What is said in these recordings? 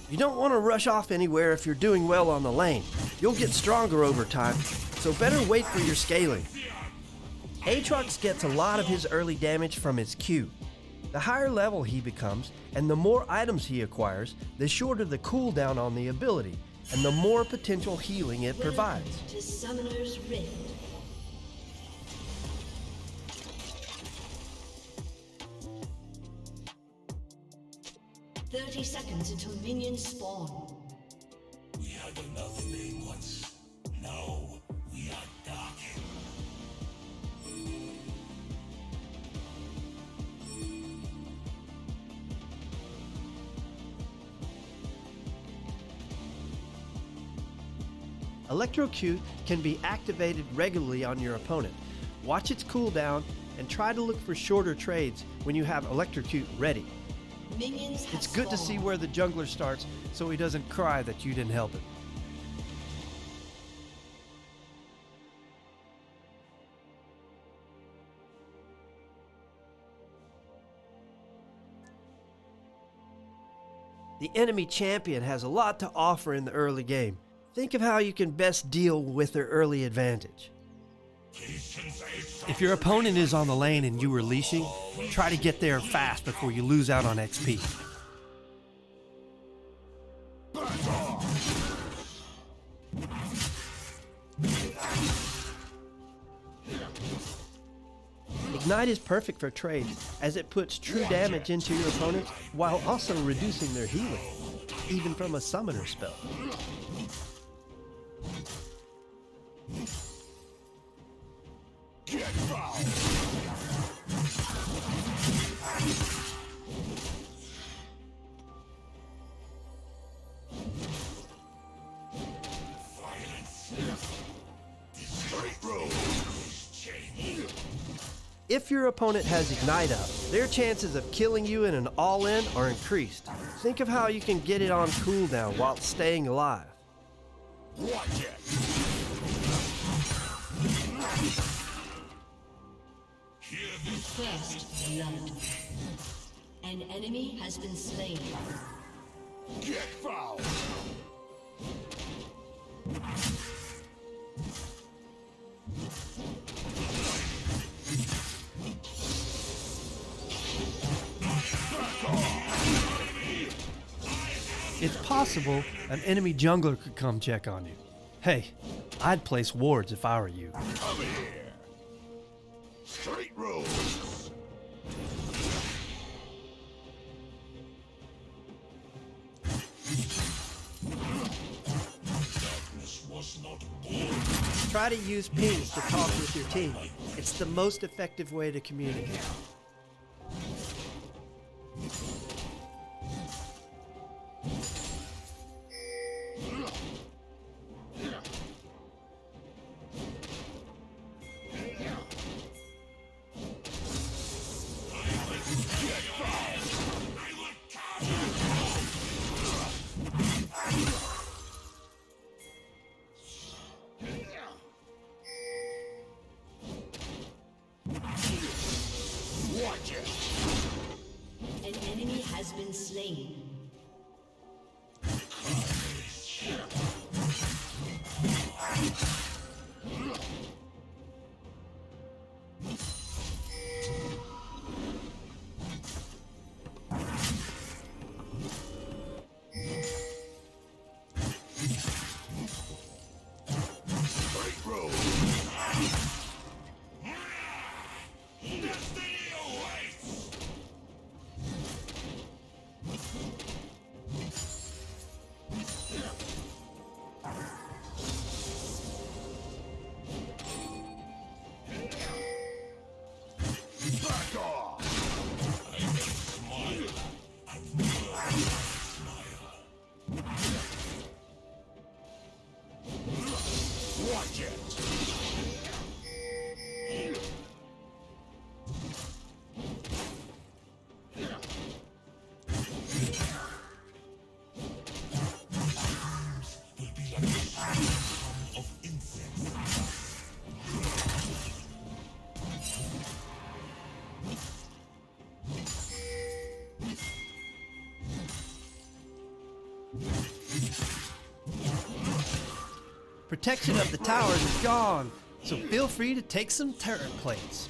You don't want to rush off anywhere if you're doing well on the lane. You'll get stronger over time, so better wait for your scaling. Aatrox gets a lot of his early damage from his Q. The higher level he becomes, and the more items he acquires, the shorter the cooldown on the ability, and the more potential healing it provides. To Summoner's Rift. "30 seconds until minions spawn." We had another name once. Now we are Darken. Electrocute can be activated regularly on your opponent. Watch its cooldown and try to look for shorter trades when you have Electrocute ready. Minions have It's good to see spawned. where the jungler starts so he doesn't cry that you didn't help him. The enemy champion has a lot to offer in the early game. Think of how you can best deal with their early advantage. If your opponent is on the lane and you are leashing, try to get there fast before you lose out on XP. Ignite is perfect for trades, as it puts true damage into your opponents while also reducing their healing, even from a summoner spell. If your opponent has Ignite up, their chances of killing you in an all-in are increased. Think of how you can get it on cooldown while staying alive. Watch it. First blood. An enemy has been slain. Get foul. It's possible an enemy jungler could come check on you. Hey, I'd place wards if I were you. Come here. Straight roads. Darkness was not born. Try to use pings to talk with your team. It's the most effective way to communicate. Watch it. An enemy has been slain. Straight roads. Destiny awaits. Back off. I can smile and words smile. Watch it. Will be like the sound of insects. Protection of the towers is gone, so feel free to take some turret plates.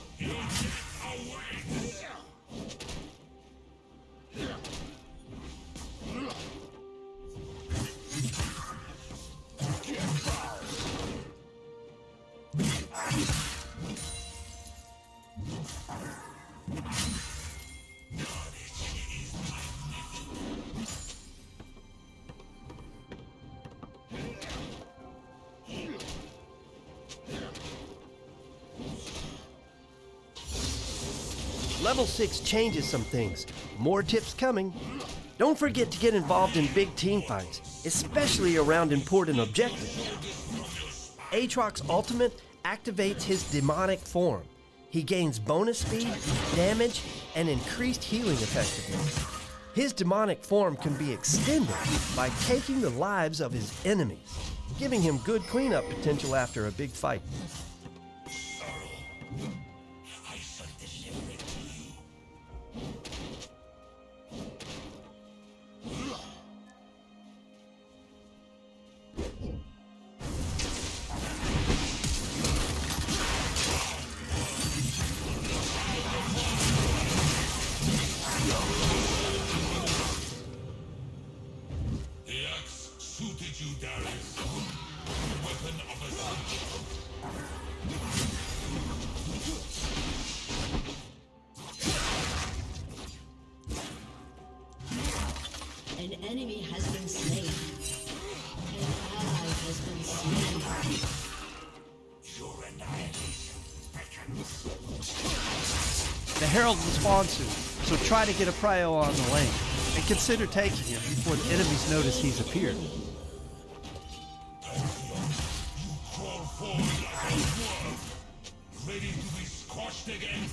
Level 6 changes some things. More tips coming. Don't forget to get involved in big team fights, especially around important objectives. Aatrox Ultimate activates his demonic form. He gains bonus speed, damage, and increased healing effectiveness. His demonic form can be extended by taking the lives of his enemies, giving him good cleanup potential after a big fight. Suited you, Darius. Weapon of ascension. An enemy has been slain. An ally has been slain. Your annihilation beckons. The Herald will spawn soon, so try to get a prio on the lane, and consider taking him before the enemies notice he's appeared. Crawl forward like a worm, ready to be squashed again.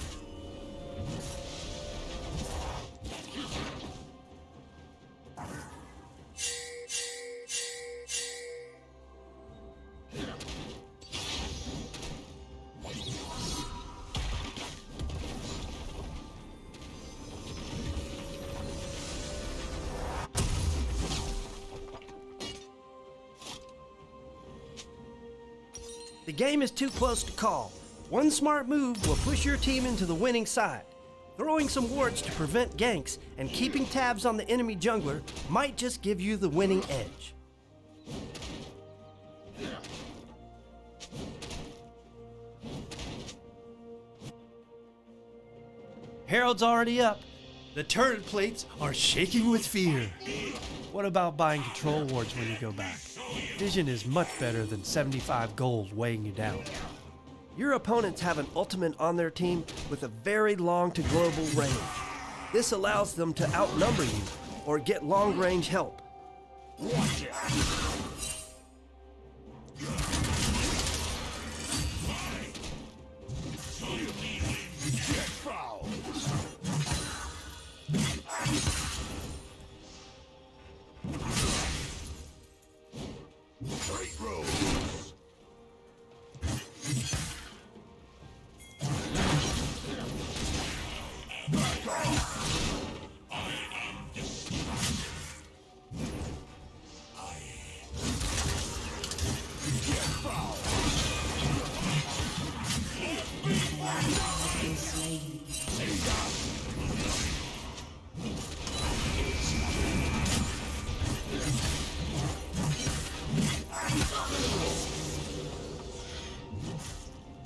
The game is too close to call. One smart move will push your team into the winning side. Throwing some wards to prevent ganks and keeping tabs on the enemy jungler might just give you the winning edge. Herald's already up. The turret plates are shaking with fear. What about buying control wards when you go back? Vision is much better than 75 gold weighing you down. Your opponents have an ultimate on their team with a very long to global range. This allows them to outnumber you or get long range help. Watch it. Get foul. Great rose. Back off. I am destructive. Get foul. Has been slain.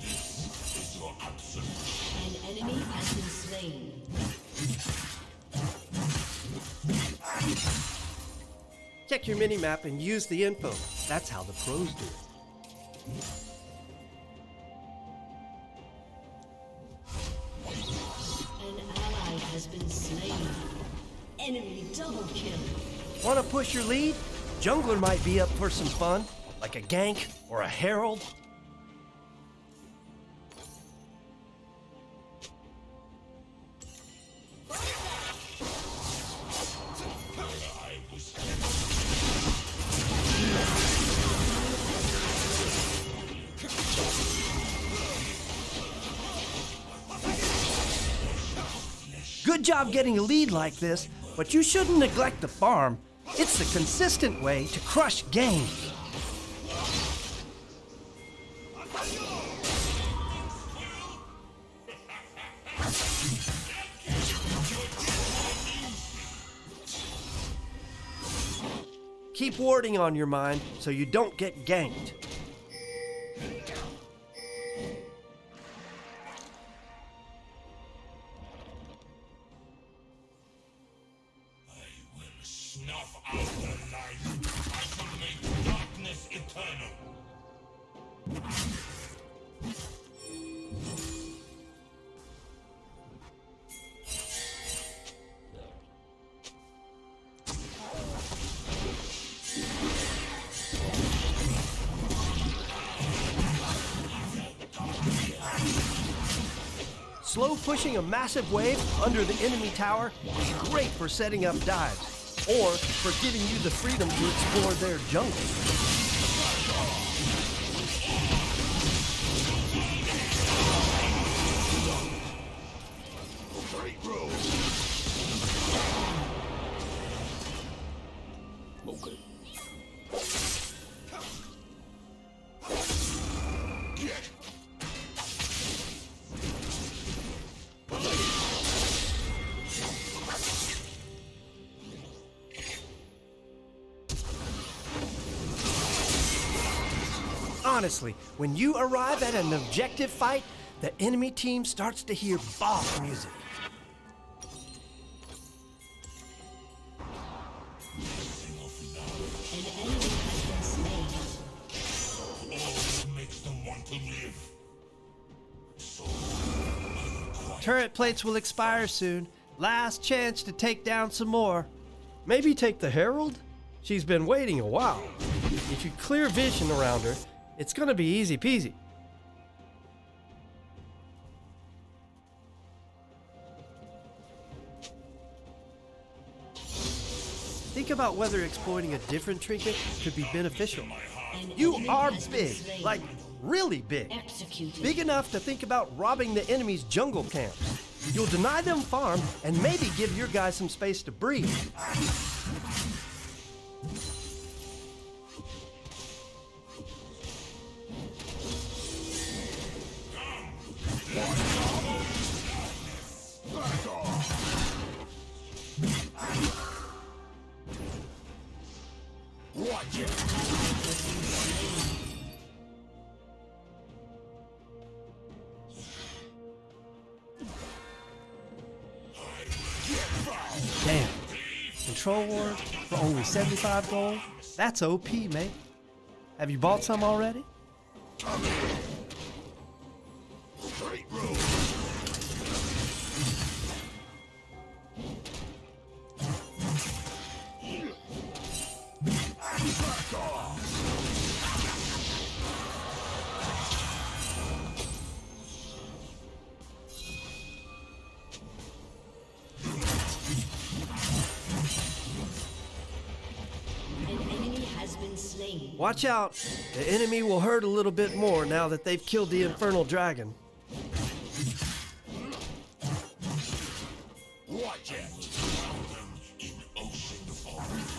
Is your absolute. An enemy has been slain. Check your minimap and use the info. That's how the pros do it. An ally has been slain. Enemy double kill. Want to push your lead? Jungler might be up for some fun, like a gank or a herald. Good job getting a lead like this, but you shouldn't neglect the farm. It's the consistent way to crush games. Keep warding on your mine so you don't get ganked. Snuff out the light. I shall make darkness eternal. Slow pushing a massive wave under the enemy tower is great for setting up dives, or for giving you the freedom to explore their jungle. Okay. Honestly, when you arrive at an objective fight, the enemy team starts to hear boss music. An enemy has been slain. All makes them want to live. Turret plates will expire soon. Last chance to take down some more. Maybe take the Herald? She's been waiting a while. If you clear vision around her, it's gonna be easy peasy. Think about whether exploiting a different trinket could be beneficial. An You enemy are has been big, slain. like really big. Executed. Big enough to think about robbing the enemy's jungle camps. You'll deny them farm and maybe give your guys some space to breathe. Watch it. Damn. Control ward for only 75 gold? That's OP, mate. Have you bought some already? Straight road. Back off. An enemy has been slain. Watch out. The enemy will hurt a little bit more now that they've killed the infernal dragon. Watch it. In ocean forest.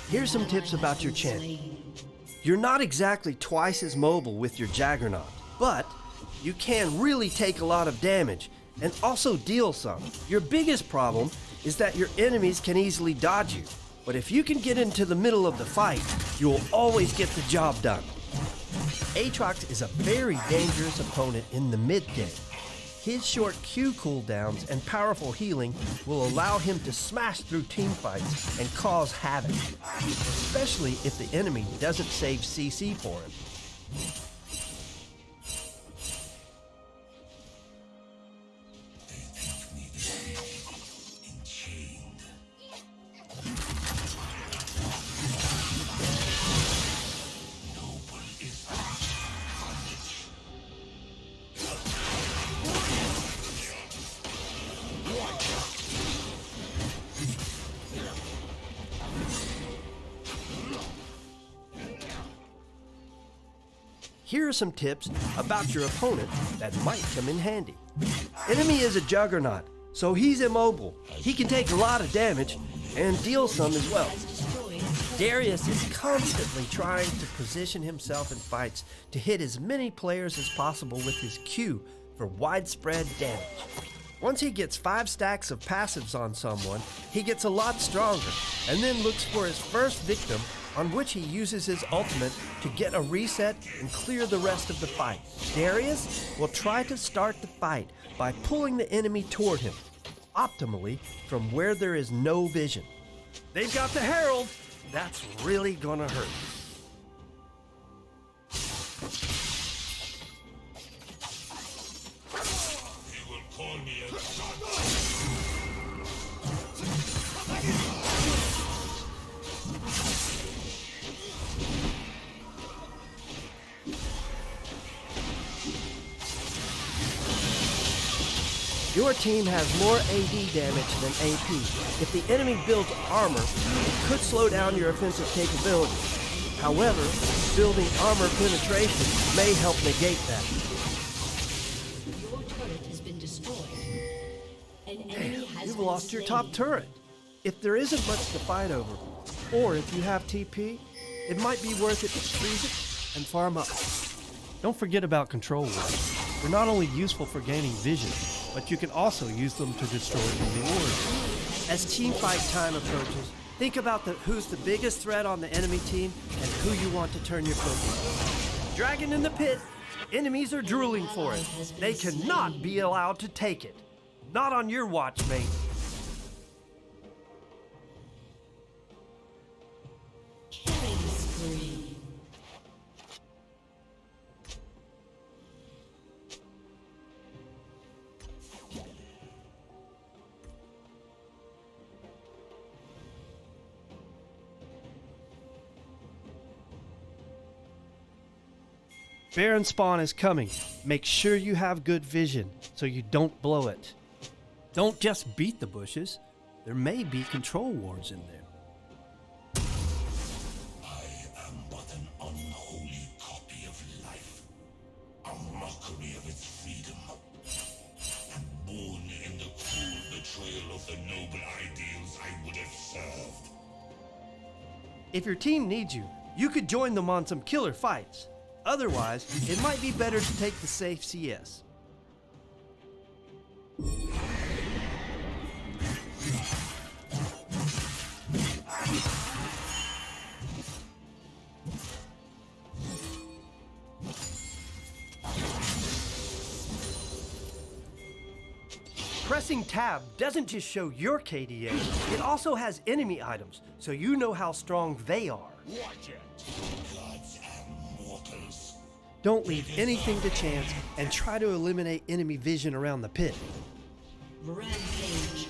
Here's some tips about your champ. You're not exactly twice as mobile with your Juggernaut, but you can really take a lot of damage and also deal some. Your biggest problem is that your enemies can easily dodge you, but if you can get into the middle of the fight, you'll always get the job done. Aatrox is a very dangerous opponent in the mid-game. His short Q cooldowns and powerful healing will allow him to smash through teamfights and cause havoc, especially if the enemy doesn't save CC for him. Here are some tips about your opponent that might come in handy. Enemy is a Juggernaut, so he's immobile. He can take a lot of damage and deal some as well. Darius is constantly trying to position himself in fights to hit as many players as possible with his Q for widespread damage. Once he gets 5 stacks of passives on someone, he gets a lot stronger and then looks for his first victim, on which he uses his ultimate to get a reset and clear the rest of the fight. Darius will try to start the fight by pulling the enemy toward him, optimally from where there is no vision. They've got the Herald. That's really gonna hurt. He will call me a god. Your team has more AD damage than AP. If the enemy builds armor, it could slow down your offensive capabilities. However, building armor penetration may help negate that. Your turret has been destroyed. An enemy has You've been lost your slain. top turret. If there isn't much to fight over, or if you have TP, it might be worth it to freeze it and farm up. Don't forget about control wards. They're not only useful for gaining vision, but you can also use them to destroy enemy wards. As teamfight time approaches, think about who's the biggest threat on the enemy team and who you want to turn your focus on. Dragon in the pit. Enemies are drooling for it. They cannot be allowed to take it. Not on your watch, mate. Killing spree. Baron spawn is coming. Make sure you have good vision so you don't blow it. Don't just beat the bushes. There may be control wards in there. I am but an unholy copy of life, a mockery of its freedom, and born in the cruel betrayal of the noble ideals I would have served. If your team needs you, you could join them on some killer fights. Otherwise, it might be better to take the safe CS. Pressing tab doesn't just show your KDA, it also has enemy items, so you know how strong they are. Watch it! Gods and mortals. Don't leave anything to chance and try to eliminate enemy vision around the pit. Rampage.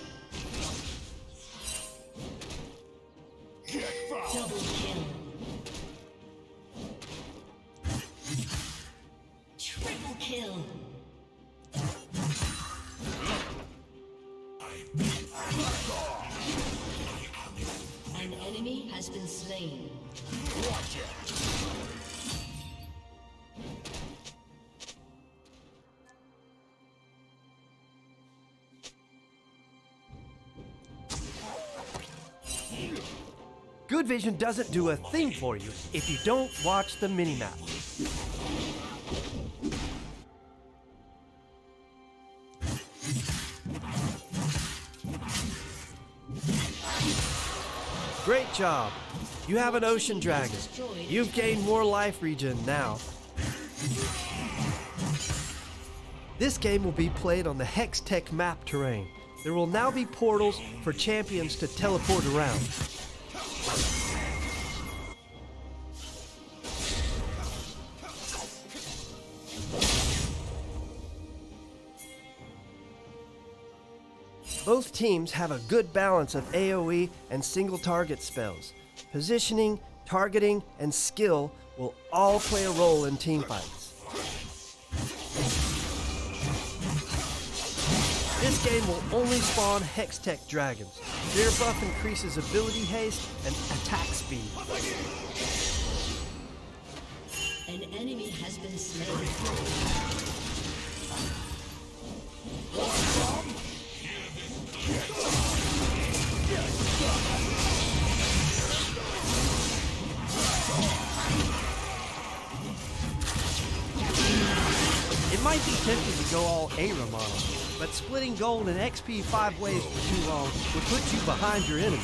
Get foul! Double kill. Triple kill. An enemy has been slain. Watch it! Good vision doesn't do a thing for you if you don't watch the minimap. Great job! You have an ocean dragon. You've gained more life regen now. This game will be played on the Hextech map terrain. There will now be portals for champions to teleport around. Both teams have a good balance of AoE and single target spells. Positioning, targeting, and skill will all play a role in teamfights. This game will only spawn Hextech dragons. Their buff increases ability haste and attack speed. An enemy has been slain. It might be tempting to go all Aram on them, but splitting gold and XP 5 ways for too long will put you behind your enemy.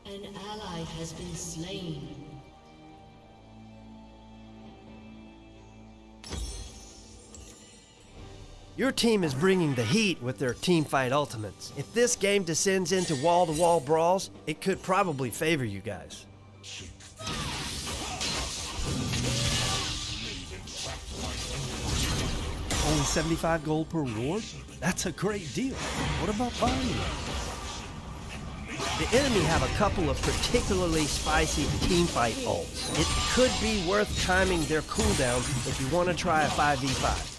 An ally has been slain. Your team is bringing the heat with their teamfight ultimates. If this game descends into wall-to-wall brawls, it could probably favor you guys. Only 75 gold per reward? That's a great deal. What about buying it? The enemy have a couple of particularly spicy teamfight ults. It could be worth timing their cooldown if you want to try a 5v5.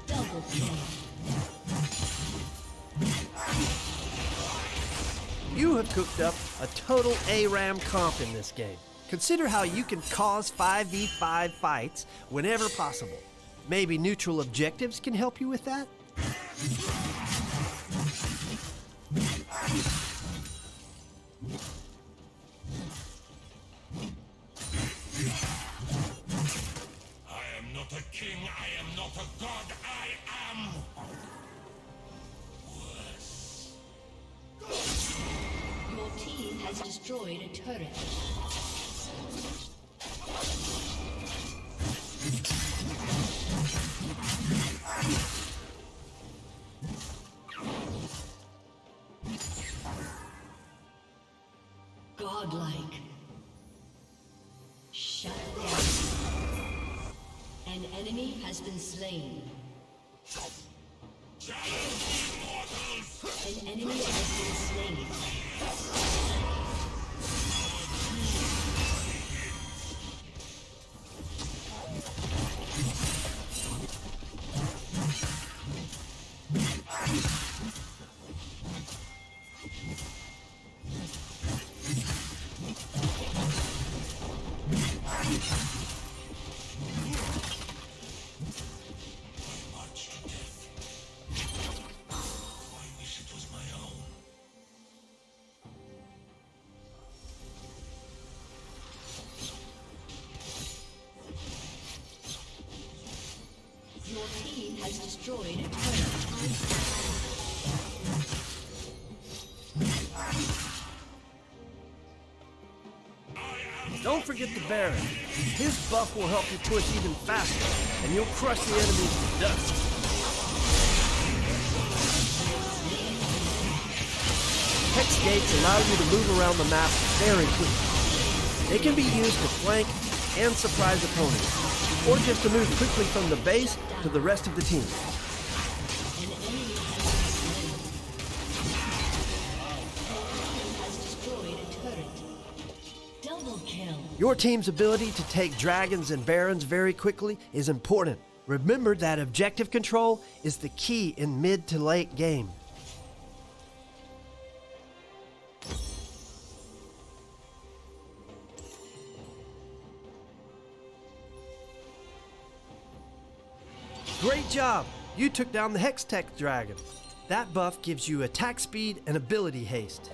Double kill. You have cooked up a total ARAM comp in this game. Consider how you can cause 5v5 fights whenever possible. Maybe neutral objectives can help you with that? I am not a king, I am not a god, I am worse. Your team has destroyed a turret. Godlike. Shut down. An enemy has been slain. An enemy has been slain. March to death. I wish it was my own. Your team has destroyed a turret. Don't forget the Baron. His buff will help you push even faster, and you'll crush the enemies to dust. gates allow you to move around the map very quickly. They can be used to flank and surprise opponents, or just to move quickly from the base to the rest of the team. An enemy has destroyed a turret. Double kill. Your team's ability to take dragons and barons very quickly is important. Remember that objective control is the key in mid to late game. Great job! You took down the Hextech dragon. That buff gives you attack speed and ability haste.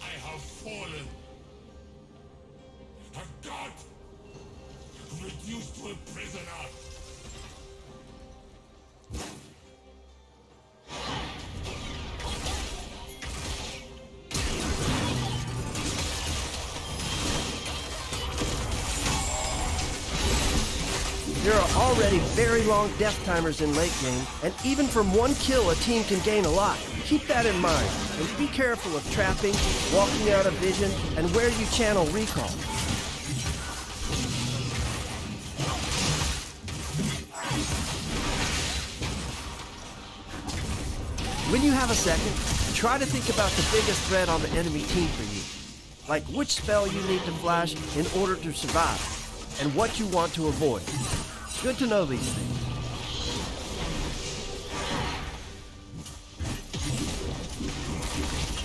I have fallen. A god reduced to a prisoner. There are already very long death timers in late game, and even from one kill a team can gain a lot. Keep that in mind, and be careful of trapping, walking out of vision, and where you channel recall. When you have a second, try to think about the biggest threat on the enemy team for you, like which spell you need to flash in order to survive, and what you want to avoid. Good to know these things.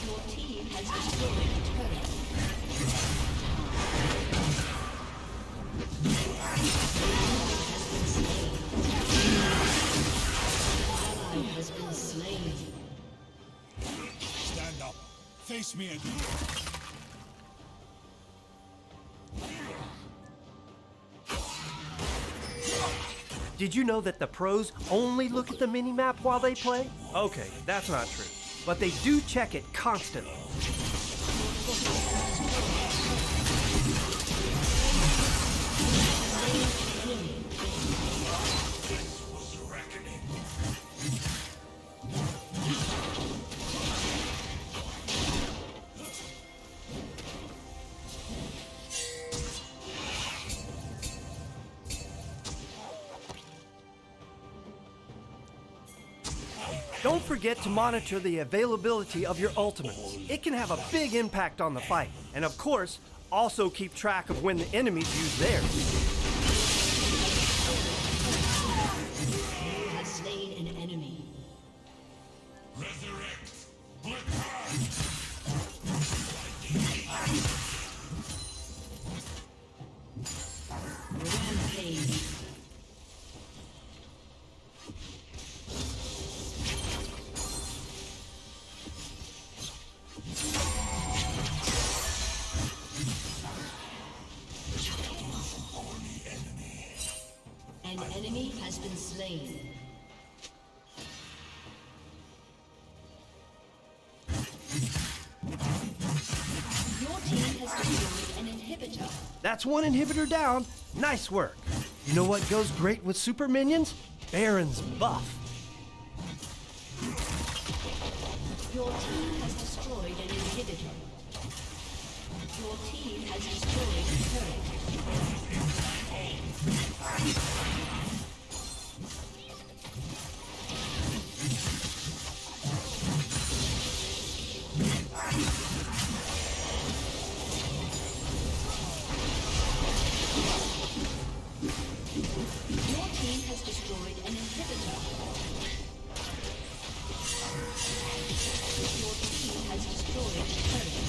Your team has destroyed a turret. Ally has been slain. Stand up. Face me again. Did you know that the pros only look at the mini-map while they play? Okay, that's not true. But they do check it constantly. Don't forget to monitor the availability of your ultimates. It can have a big impact on the fight. And of course, also keep track of when the enemies use theirs. You have slain an enemy. Resurrect. Rampage. An enemy has been slain. Your team has destroyed an inhibitor. That's one inhibitor down. Nice work. You know what goes great with super minions? Baron's buff. Your team has destroyed an inhibitor. Your team has destroyed a turret. Your team has destroyed an inhibitor. Your team has destroyed a turret.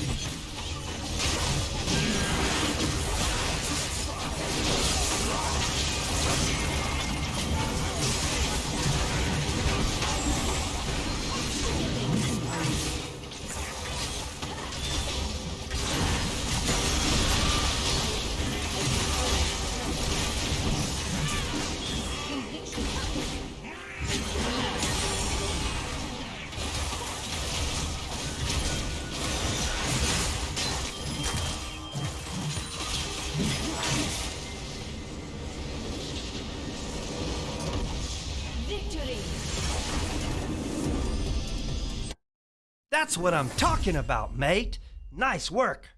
That's what I'm talking about, mate. Nice work.